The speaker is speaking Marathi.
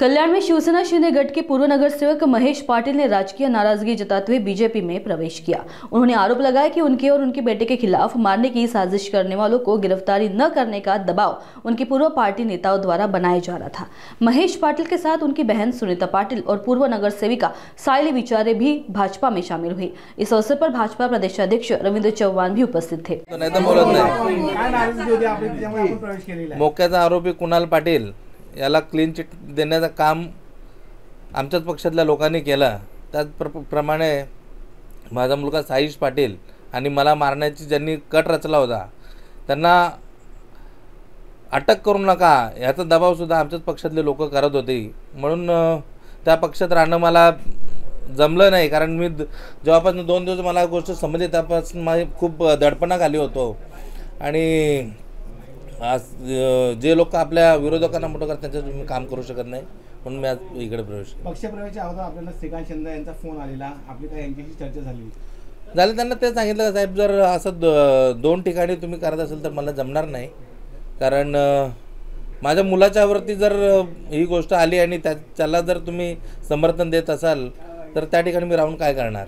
कल्याण में शिवसेना शिंदे गढ़ के पूर्व नगर सेवक महेश पाटिल ने राजकीय नाराजगी जताते हुए बीजेपी में प्रवेश किया। उन्होंने आरोप लगाया कि उनके और उनके बेटे के खिलाफ मारने की साजिश करने वालों को गिरफ्तारी न करने का दबाव उनकी पूर्व पार्टी नेताओं द्वारा बनाया जा रहा था। महेश पाटिल के साथ उनकी बहन सुनीता पाटिल और पूर्व नगर सेविका सायली विचारे भी भाजपा में शामिल हुई। इस अवसर पर भाजपा प्रदेशाध्यक्ष रविंद्र चव्हाण भी उपस्थित थे। मोक्याचा आरोपी कुणाल पाटील याला क्लीन चिट देण्याचं काम आमच्याच पक्षातल्या लोकांनी केलं। त्याचप्रमाणे माझा मुलगा साईश पाटील आणि मला मारण्याची ज्यांनी कट रचला होता त्यांना अटक करू नका याचा दबाव सुद्धा आमच्याच पक्षातले लोक करत होते। म्हणून त्या पक्षात राहणं मला जमलं नाही, कारण मी जेव्हापासून 2 दिवस मला गोष्ट समजली त्यापासून माझी खूप दडपणाखाली होतो आणि आज जे लोक आपल्या विरोधकांना मोठं करतात त्यांच्यात मी काम करू शकत नाही, म्हणून मी आज इकडे प्रवेश केला। पक्षप्रवेशाच्या अगोदर आपल्याला श्रीकांत शिंदे यांचा फोन आलेला, आपली काय यांच्याशी चर्चा झाली? त्यांना ते सांगितलं साहेब, जर असं 2 ठिकाणी तुम्ही करत असेल तर मला जमणार नाही, कारण माझ्या मुलाच्यावरती जर ही गोष्ट आली आणि त्याला जर तुम्ही समर्थन देत असाल तर त्या ठिकाणी मी राहून काय करणार।